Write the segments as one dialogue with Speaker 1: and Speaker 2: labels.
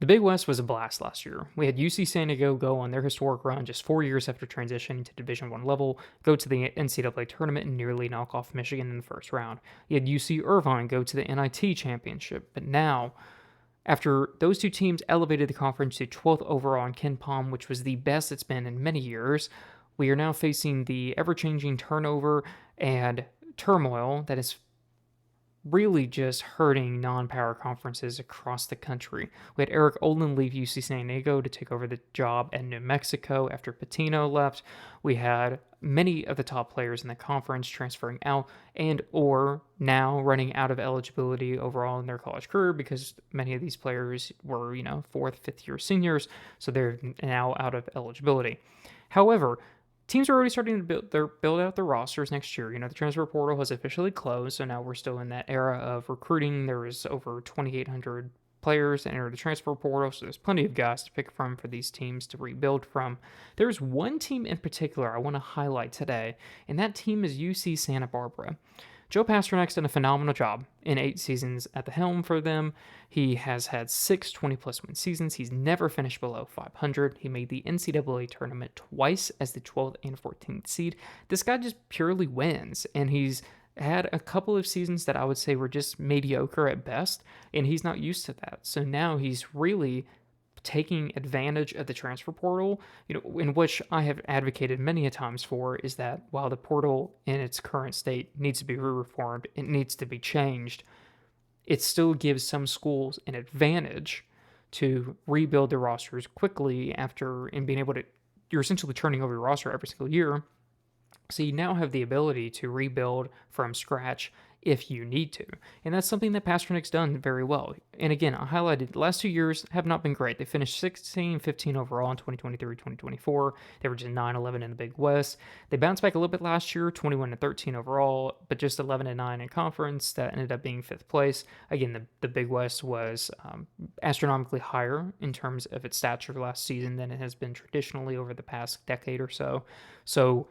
Speaker 1: The Big West was a blast last year. We had UC San Diego go on their historic run just 4 years after transitioning to Division I level, go to the NCAA tournament and nearly knock off Michigan in the first round. You had UC Irvine go to the NIT championship, but now, after those two teams elevated the conference to 12th overall in Ken Palm, which was the best it's been in many years, we are now facing the ever-changing turnover and turmoil that is really just hurting non-power conferences across the country. We had Eric Olin leave UC San Diego to take over the job at New Mexico after Patino left. We had many of the top players in the conference transferring out and or now running out of eligibility overall in their college career because many of these players were, fourth, fifth year seniors, so they're now out of eligibility. However, teams are already starting to build out their rosters next year. The transfer portal has officially closed, so now we're still in that era of recruiting. There is over 2,800 players that enter the transfer portal, so there's plenty of guys to pick from for these teams to rebuild from. There's one team in particular I want to highlight today, and that team is UC Santa Barbara. Joe Pasternack's done a phenomenal job in 8 seasons at the helm for them. He has had 6 20-plus win seasons. He's never finished below 500. He made the NCAA tournament twice as the 12th and 14th seed. This guy just purely wins, and he's had a couple of seasons that I would say were just mediocre at best, and he's not used to that. So now he's really taking advantage of the transfer portal, in which I have advocated many a times for, is that while the portal in its current state needs to be reformed, it needs to be changed, it still gives some schools an advantage to rebuild their rosters quickly and being able to, you're essentially turning over your roster every single year. So you now have the ability to rebuild from scratch if you need to. And that's something that Pasternack's done very well. And again, I highlighted the last 2 years have not been great. They finished 16-15 overall in 2023-2024. They were just 9-11 in the Big West. They bounced back a little bit last year, 21-13 overall, but just 11-9 in conference. That ended up being 5th place. Again, the Big West was astronomically higher in terms of its stature last season than it has been traditionally over the past decade or so. So,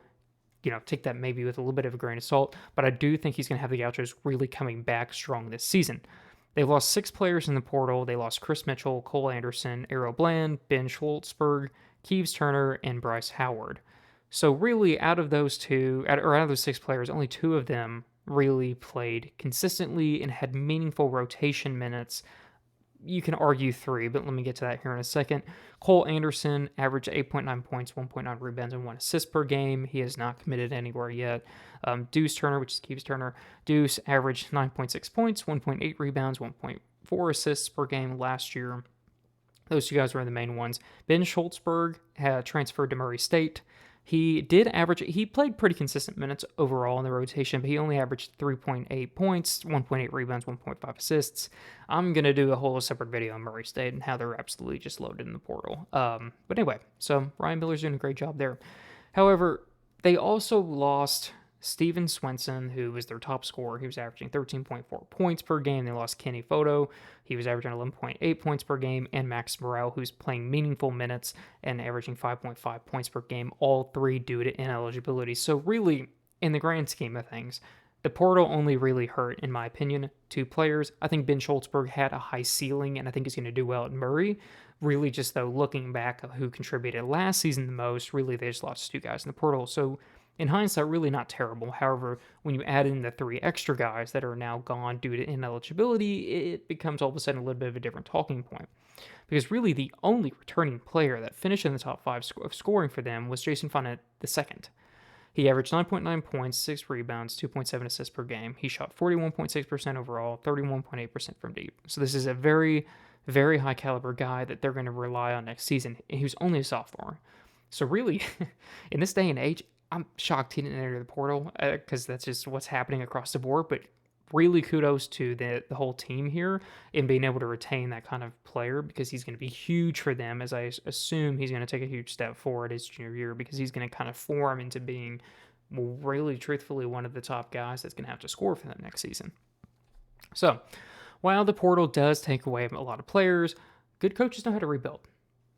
Speaker 1: take that maybe with a little bit of a grain of salt, but I do think he's going to have the Gauchos really coming back strong this season. They lost 6 players in the portal. They lost Chris Mitchell, Cole Anderson, Errol Bland, Ben Schultzberg, Keeves Turner, and Bryce Howard. So really, out of those 6 players, only 2 of them really played consistently and had meaningful rotation minutes. You can argue 3, but let me get to that here in a second. Cole Anderson averaged 8.9 points, 1.9 rebounds, and 1 assist per game. He has not committed anywhere yet. Deuce Turner, which is Keeves Turner, Deuce averaged 9.6 points, 1.8 rebounds, 1.4 assists per game last year. Those 2 guys were the main ones. Ben Schultzberg had transferred to Murray State. He played pretty consistent minutes overall in the rotation, but he only averaged 3.8 points, 1.8 rebounds, 1.5 assists. I'm going to do a whole separate video on Murray State and how they're absolutely just loaded in the portal. But anyway, so Ryan Miller's doing a great job there. However, they also lost Steven Swenson, who was their top scorer. He was averaging 13.4 points per game. They lost Kenny Photo. He was averaging 11.8 points per game. And Max Morrell, who's playing meaningful minutes and averaging 5.5 points per game, all 3 due to ineligibility. So really, in the grand scheme of things, the portal only really hurt, in my opinion, 2 players. I think Ben Schultzberg had a high ceiling, and I think he's going to do well at Murray. Really, just though, looking back at who contributed last season the most, really they just lost 2 guys in the portal. So in hindsight, really not terrible. However, when you add in the 3 extra guys that are now gone due to ineligibility, it becomes all of a sudden a little bit of a different talking point. Because really the only returning player that finished in the top 5 of scoring for them was Jason Fonnette II. He averaged 9.9 points, 6 rebounds, 2.7 assists per game. He shot 41.6% overall, 31.8% from deep. So this is a very, very high caliber guy that they're going to rely on next season. He was only a sophomore. So really, in this day and age, I'm shocked he didn't enter the portal because that's just what's happening across the board. But really kudos to the whole team here in being able to retain that kind of player because he's going to be huge for them, as I assume he's going to take a huge step forward his junior year because he's going to kind of form into being, well, really truthfully one of the top guys that's going to have to score for them next season. So while the portal does take away a lot of players, good coaches know how to rebuild.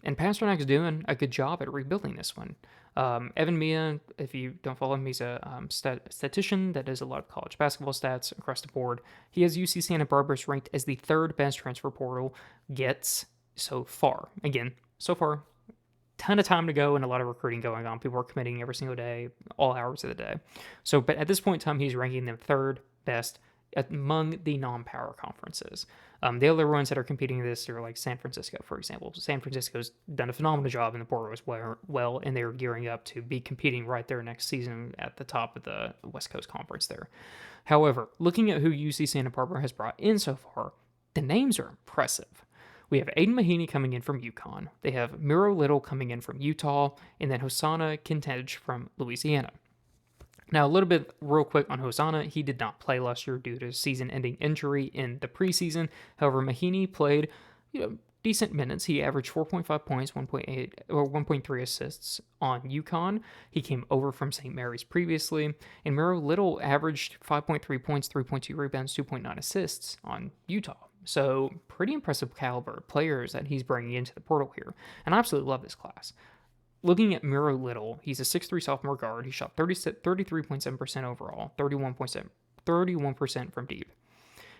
Speaker 1: And Pasternack is doing a good job at rebuilding this one. Evan Mia, if you don't follow him, he's a statistician that does a lot of college basketball stats across the board. He has UC Santa Barbara ranked as the 3rd best transfer portal gets so far. Again, so far, ton of time to go and a lot of recruiting going on. People are committing every single day, all hours of the day. So, but at this point in time, he's ranking them third best among the non-power conferences. The other ones that are competing in this are like San Francisco, for example. San Francisco's done a phenomenal job in the portal as well, and they're gearing up to be competing right there next season at the top of the West Coast Conference there. However, looking at who UC Santa Barbara has brought in so far, the names are impressive. We have Aiden Mahaney coming in from UConn. They have Miro Little coming in from Utah, and then Hosanna Kintedge from Louisiana. Now, a little bit real quick on Hosanna. He did not play last year due to season-ending injury in the preseason. However, Mahaney played, decent minutes. He averaged 4.5 points, 1.8 or 1.3 assists on UConn. He came over from St. Mary's previously, and Miro Little averaged 5.3 points, 3.2 rebounds, 2.9 assists on Utah. So pretty impressive caliber players that he's bringing into the portal here, and I absolutely love this class. Looking at Miro Little, he's a 6'3 sophomore guard. He shot 33.7% overall, 31% from deep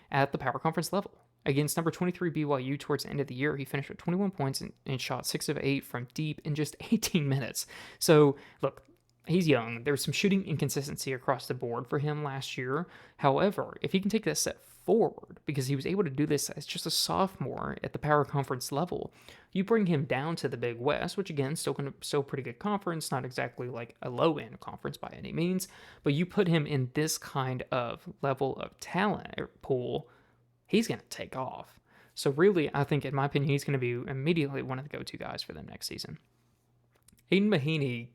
Speaker 1: at the power conference level. Against number 23 BYU towards the end of the year, he finished with 21 points and shot 6 of 8 from deep in just 18 minutes. So, look, he's young. There's some shooting inconsistency across the board for him last year. However, if he can take that step forward, because he was able to do this as just a sophomore at the power conference level, you bring him down to the Big West, which again, still pretty good conference, not exactly like a low-end conference by any means, but you put him in this kind of level of talent pool, he's going to take off. So really, I think, in my opinion, he's going to be immediately one of the go-to guys for them next season. Aiden Mahaney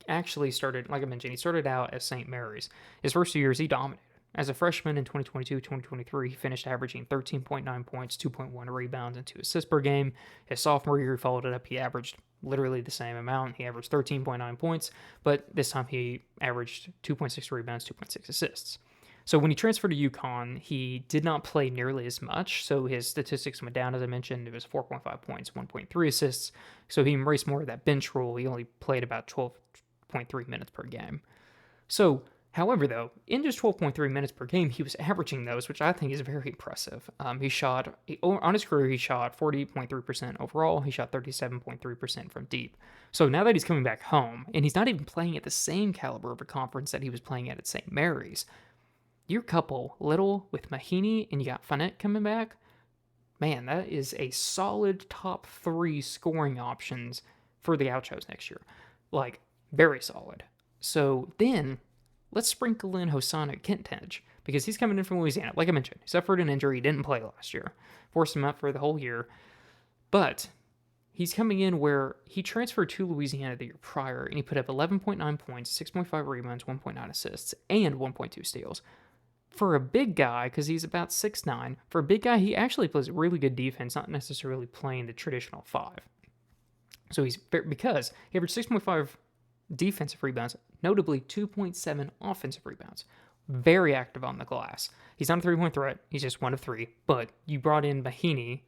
Speaker 1: actually started, like I mentioned, he started out at St. Mary's. His first 2 years, he dominated. As a freshman in 2022-2023, he finished averaging 13.9 points, 2.1 rebounds, and 2 assists per game. His sophomore year, he followed it up. He averaged literally the same amount. He averaged 13.9 points, but this time he averaged 2.6 rebounds, 2.6 assists. So when he transferred to UConn, he did not play nearly as much, so his statistics went down. As I mentioned, it was 4.5 points, 1.3 assists, so he embraced more of that bench role. He only played about 12.3 minutes per game. So, however, though, in just 12.3 minutes per game, he was averaging those, which I think is very impressive. On his career, he shot 48.3% overall. He shot 37.3% from deep. So now that he's coming back home, and he's not even playing at the same caliber of a conference that he was playing at St. Mary's, your couple, Little with Mahaney, and you got Fournette coming back, man, that is a solid top 3 scoring options for the Gauchos next year. Like, very solid. So then, let's sprinkle in Hosanna Kintedge, because he's coming in from Louisiana. Like I mentioned, he suffered an injury. He didn't play last year. Forced him out for the whole year. But he's coming in where he transferred to Louisiana the year prior, and he put up 11.9 points, 6.5 rebounds, 1.9 assists, and 1.2 steals. For a big guy, because he's about 6'9", for a big guy, he actually plays really good defense, not necessarily playing the traditional 5. So because he averaged 6.5 defensive rebounds, notably 2.7 offensive rebounds. Very active on the glass. He's not a three-point threat. He's just 1 of 3. But you brought in Mahaney,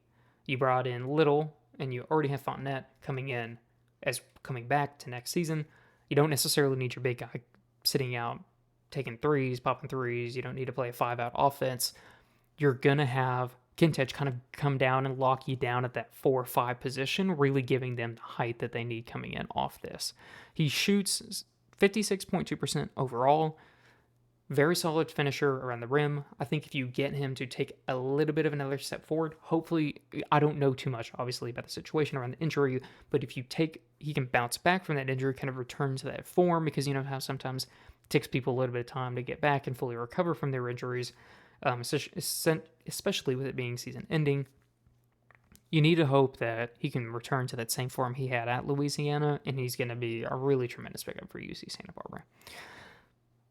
Speaker 1: you brought in Little, and you already have Fournette coming back to next season. You don't necessarily need your big guy sitting out, taking threes, popping threes. You don't need to play a 5-out offense. You're going to have Kintedge kind of come down and lock you down at that 4 or 5 position, really giving them the height that they need coming in off this. He shoots 56.2% overall. Very solid finisher around the rim. I think if you get him to take a little bit of another step forward, hopefully, I don't know too much, obviously, about the situation around the injury, but if he can bounce back from that injury, kind of return to that form, because you know how sometimes it takes people a little bit of time to get back and fully recover from their injuries, especially with it being season ending. You need to hope that he can return to that same form he had at Louisiana, and he's going to be a really tremendous pickup for UC Santa Barbara.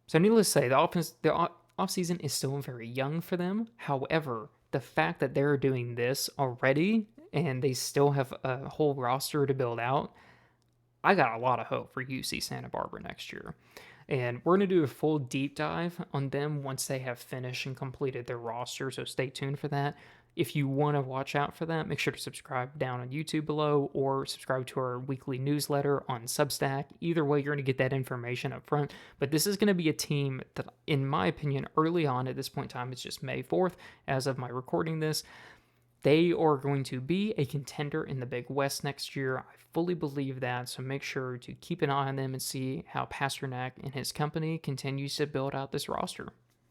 Speaker 1: So needless to say, the offseason is still very young for them. However, the fact that they're doing this already, and they still have a whole roster to build out, I got a lot of hope for UC Santa Barbara next year. And we're going to do a full deep dive on them once they have finished and completed their roster, so stay tuned for that. If you want to watch out for that, make sure to subscribe down on YouTube below, or subscribe to our weekly newsletter on Substack. Either way, you're going to get that information up front. But this is going to be a team that, in my opinion, early on at this point in time, it's just May 4th, as of my recording this, They are going to be a contender in the Big West next year. I fully believe that, so make sure to keep an eye on them and see how Pasternack and his company continues to build out this roster.